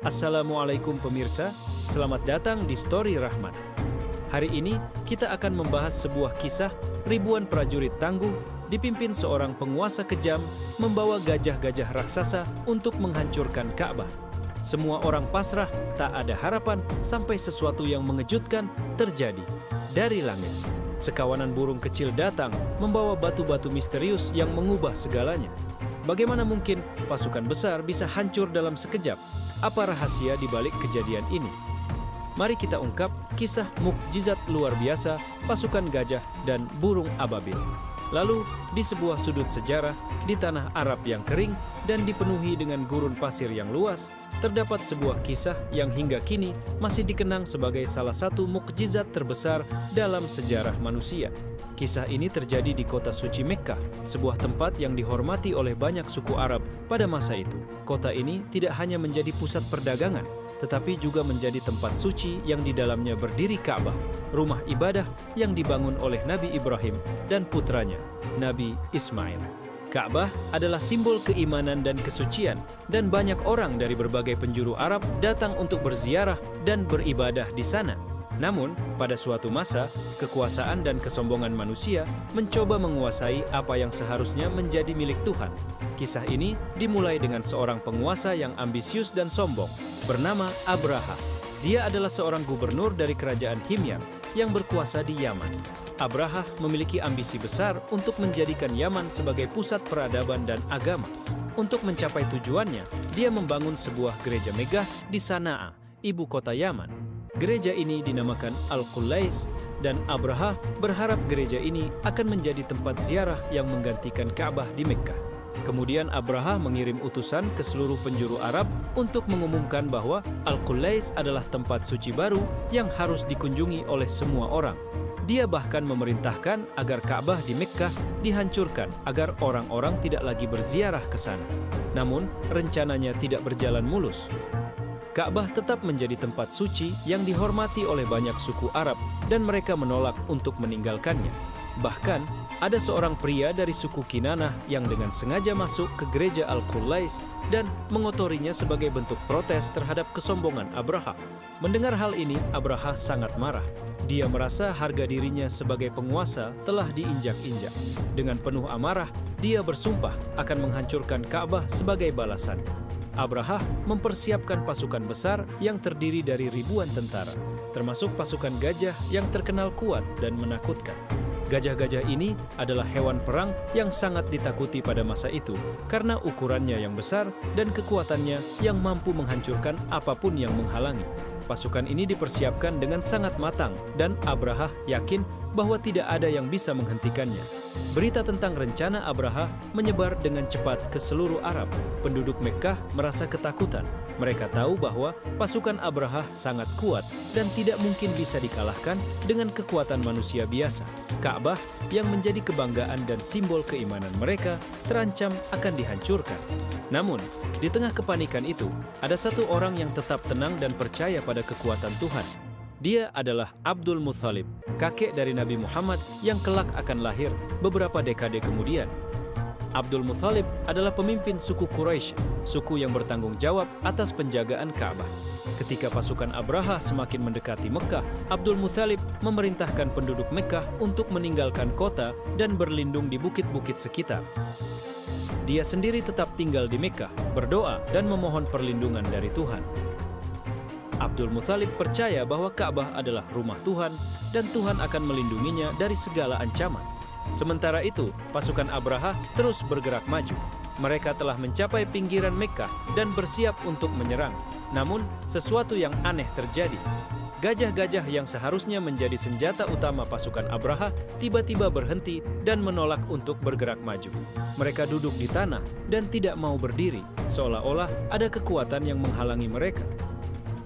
Assalamualaikum pemirsa, selamat datang di Story Rahmat. Hari ini kita akan membahas sebuah kisah ribuan prajurit tangguh dipimpin seorang penguasa kejam membawa gajah-gajah raksasa untuk menghancurkan Ka'bah. Semua orang pasrah, tak ada harapan sampai sesuatu yang mengejutkan terjadi. Dari langit, sekawanan burung kecil datang membawa batu-batu misterius yang mengubah segalanya. Bagaimana mungkin pasukan besar bisa hancur dalam sekejap? Apa rahasia di balik kejadian ini? Mari kita ungkap kisah mukjizat luar biasa pasukan gajah dan burung ababil. Lalu, di sebuah sudut sejarah di tanah Arab yang kering dan dipenuhi dengan gurun pasir yang luas, terdapat sebuah kisah yang hingga kini masih dikenang sebagai salah satu mukjizat terbesar dalam sejarah manusia. Kisah ini terjadi di kota suci Mekkah, sebuah tempat yang dihormati oleh banyak suku Arab pada masa itu. Kota ini tidak hanya menjadi pusat perdagangan, tetapi juga menjadi tempat suci yang di dalamnya berdiri Ka'bah, rumah ibadah yang dibangun oleh Nabi Ibrahim dan putranya, Nabi Ismail. Ka'bah adalah simbol keimanan dan kesucian, dan banyak orang dari berbagai penjuru Arab datang untuk berziarah dan beribadah di sana. Namun, pada suatu masa, kekuasaan dan kesombongan manusia mencoba menguasai apa yang seharusnya menjadi milik Tuhan. Kisah ini dimulai dengan seorang penguasa yang ambisius dan sombong, bernama Abraha. Dia adalah seorang gubernur dari kerajaan Himyar yang berkuasa di Yaman. Abraha memiliki ambisi besar untuk menjadikan Yaman sebagai pusat peradaban dan agama. Untuk mencapai tujuannya, dia membangun sebuah gereja megah di Sana'a, ibu kota Yaman. Gereja ini dinamakan Al-Qulais, dan Abraha berharap gereja ini akan menjadi tempat ziarah yang menggantikan Ka'bah di Mekkah. Kemudian Abraha mengirim utusan ke seluruh penjuru Arab untuk mengumumkan bahwa Al-Qulais adalah tempat suci baru yang harus dikunjungi oleh semua orang. Dia bahkan memerintahkan agar Ka'bah di Mekkah dihancurkan agar orang-orang tidak lagi berziarah ke sana. Namun, rencananya tidak berjalan mulus. Ka'bah tetap menjadi tempat suci yang dihormati oleh banyak suku Arab dan mereka menolak untuk meninggalkannya. Bahkan, ada seorang pria dari suku Kinanah yang dengan sengaja masuk ke gereja Al-Qulais dan mengotorinya sebagai bentuk protes terhadap kesombongan Abraha. Mendengar hal ini, Abraha sangat marah. Dia merasa harga dirinya sebagai penguasa telah diinjak-injak. Dengan penuh amarah, dia bersumpah akan menghancurkan Ka'bah sebagai balasan. Abraha mempersiapkan pasukan besar yang terdiri dari ribuan tentara, termasuk pasukan gajah yang terkenal kuat dan menakutkan. Gajah-gajah ini adalah hewan perang yang sangat ditakuti pada masa itu karena ukurannya yang besar dan kekuatannya yang mampu menghancurkan apapun yang menghalangi. Pasukan ini dipersiapkan dengan sangat matang dan Abraha yakin bahwa tidak ada yang bisa menghentikannya. Berita tentang rencana Abraha menyebar dengan cepat ke seluruh Arab. Penduduk Mekkah merasa ketakutan. Mereka tahu bahwa pasukan Abraha sangat kuat dan tidak mungkin bisa dikalahkan dengan kekuatan manusia biasa. Ka'bah yang menjadi kebanggaan dan simbol keimanan mereka terancam akan dihancurkan. Namun, di tengah kepanikan itu, ada satu orang yang tetap tenang dan percaya pada kekuatan Tuhan. Dia adalah Abdul Muthalib, kakek dari Nabi Muhammad yang kelak akan lahir beberapa dekade kemudian. Abdul Muthalib adalah pemimpin suku Quraisy, suku yang bertanggung jawab atas penjagaan Ka'bah. Ketika pasukan Abraha semakin mendekati Mekkah, Abdul Muthalib memerintahkan penduduk Mekkah untuk meninggalkan kota dan berlindung di bukit-bukit sekitar. Dia sendiri tetap tinggal di Mekkah, berdoa dan memohon perlindungan dari Tuhan. Abdul Muthalib percaya bahwa Ka'bah adalah rumah Tuhan dan Tuhan akan melindunginya dari segala ancaman. Sementara itu, pasukan Abraha terus bergerak maju. Mereka telah mencapai pinggiran Mekkah dan bersiap untuk menyerang. Namun, sesuatu yang aneh terjadi. Gajah-gajah yang seharusnya menjadi senjata utama pasukan Abraha tiba-tiba berhenti dan menolak untuk bergerak maju. Mereka duduk di tanah dan tidak mau berdiri, seolah-olah ada kekuatan yang menghalangi mereka.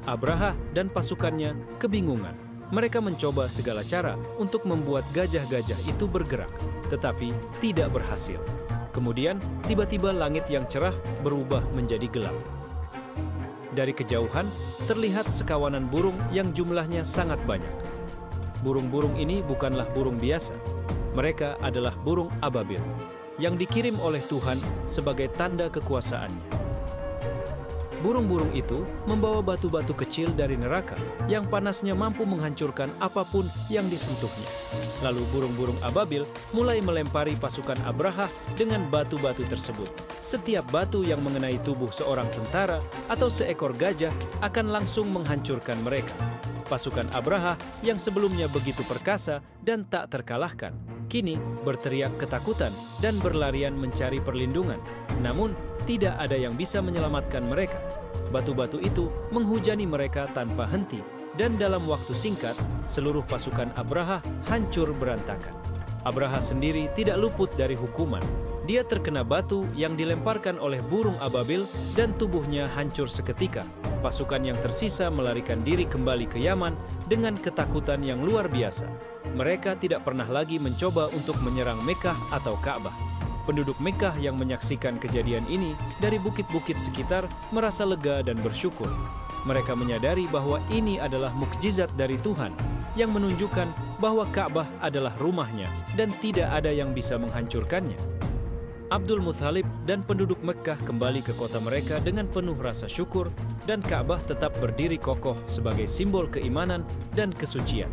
Abraha dan pasukannya kebingungan. Mereka mencoba segala cara untuk membuat gajah-gajah itu bergerak, tetapi tidak berhasil. Kemudian, tiba-tiba langit yang cerah berubah menjadi gelap. Dari kejauhan, terlihat sekawanan burung yang jumlahnya sangat banyak. Burung-burung ini bukanlah burung biasa. Mereka adalah burung ababil, yang dikirim oleh Tuhan sebagai tanda kekuasaannya. burung-burung itu membawa batu-batu kecil dari neraka yang panasnya mampu menghancurkan apapun yang disentuhnya. Lalu burung-burung ababil mulai melempari pasukan Abraha dengan batu-batu tersebut. Setiap batu yang mengenai tubuh seorang tentara atau seekor gajah akan langsung menghancurkan mereka. Pasukan Abraha yang sebelumnya begitu perkasa dan tak terkalahkan, kini berteriak ketakutan dan berlarian mencari perlindungan. Namun, tidak ada yang bisa menyelamatkan mereka. Batu-batu itu menghujani mereka tanpa henti, dan dalam waktu singkat, seluruh pasukan Abraha hancur berantakan. Abraha sendiri tidak luput dari hukuman. Dia terkena batu yang dilemparkan oleh burung ababil dan tubuhnya hancur seketika. Pasukan yang tersisa melarikan diri kembali ke Yaman dengan ketakutan yang luar biasa. Mereka tidak pernah lagi mencoba untuk menyerang Mekkah atau Ka'bah. Penduduk Mekkah yang menyaksikan kejadian ini dari bukit-bukit sekitar merasa lega dan bersyukur. Mereka menyadari bahwa ini adalah mukjizat dari Tuhan yang menunjukkan bahwa Ka'bah adalah rumahnya dan tidak ada yang bisa menghancurkannya. Abdul Muthalib dan penduduk Mekkah kembali ke kota mereka dengan penuh rasa syukur, dan Ka'bah tetap berdiri kokoh sebagai simbol keimanan dan kesucian.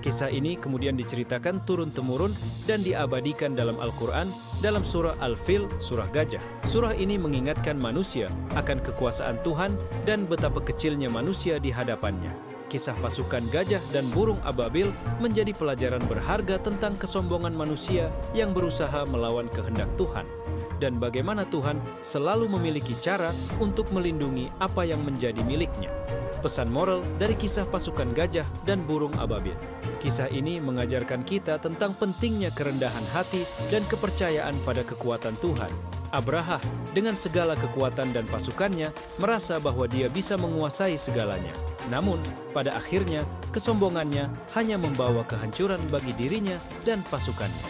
Kisah ini kemudian diceritakan turun-temurun dan diabadikan dalam Al-Quran dalam surah Al-Fil, surah gajah. Surah ini mengingatkan manusia akan kekuasaan Tuhan dan betapa kecilnya manusia di hadapannya. Kisah pasukan gajah dan burung ababil menjadi pelajaran berharga tentang kesombongan manusia yang berusaha melawan kehendak Tuhan, dan bagaimana Tuhan selalu memiliki cara untuk melindungi apa yang menjadi miliknya. Pesan moral dari kisah pasukan gajah dan burung ababil. Kisah ini mengajarkan kita tentang pentingnya kerendahan hati dan kepercayaan pada kekuatan Tuhan. Abraha dengan segala kekuatan dan pasukannya merasa bahwa dia bisa menguasai segalanya. Namun, pada akhirnya kesombongannya hanya membawa kehancuran bagi dirinya dan pasukannya.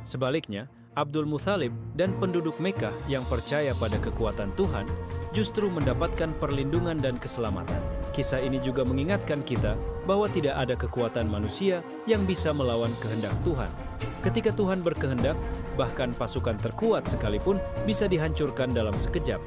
Sebaliknya, Abdul Muthalib dan penduduk Mekkah yang percaya pada kekuatan Tuhan justru mendapatkan perlindungan dan keselamatan. Kisah ini juga mengingatkan kita bahwa tidak ada kekuatan manusia yang bisa melawan kehendak Tuhan. Ketika Tuhan berkehendak, bahkan pasukan terkuat sekalipun bisa dihancurkan dalam sekejap.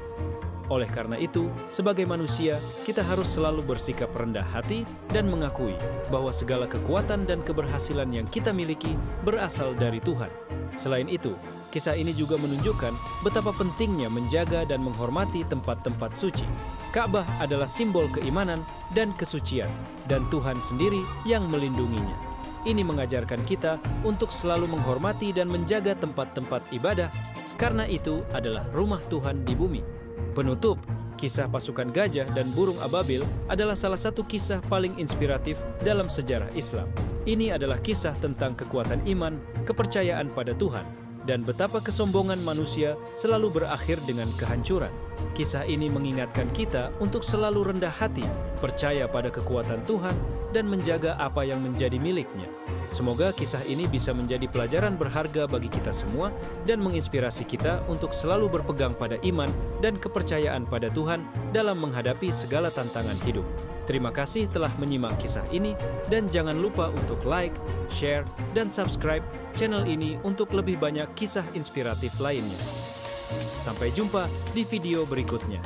Oleh karena itu, sebagai manusia, kita harus selalu bersikap rendah hati dan mengakui bahwa segala kekuatan dan keberhasilan yang kita miliki berasal dari Tuhan. Selain itu, kisah ini juga menunjukkan betapa pentingnya menjaga dan menghormati tempat-tempat suci. Ka'bah adalah simbol keimanan dan kesucian, dan Tuhan sendiri yang melindunginya. Ini mengajarkan kita untuk selalu menghormati dan menjaga tempat-tempat ibadah, karena itu adalah rumah Tuhan di bumi. Penutup, kisah pasukan gajah dan burung ababil adalah salah satu kisah paling inspiratif dalam sejarah Islam. Ini adalah kisah tentang kekuatan iman, kepercayaan pada Tuhan, dan betapa kesombongan manusia selalu berakhir dengan kehancuran. Kisah ini mengingatkan kita untuk selalu rendah hati, percaya pada kekuatan Tuhan, dan menjaga apa yang menjadi miliknya. Semoga kisah ini bisa menjadi pelajaran berharga bagi kita semua dan menginspirasi kita untuk selalu berpegang pada iman dan kepercayaan pada Tuhan dalam menghadapi segala tantangan hidup. Terima kasih telah menyimak kisah ini, dan jangan lupa untuk like, share, dan subscribe channel ini untuk lebih banyak kisah inspiratif lainnya. Sampai jumpa di video berikutnya.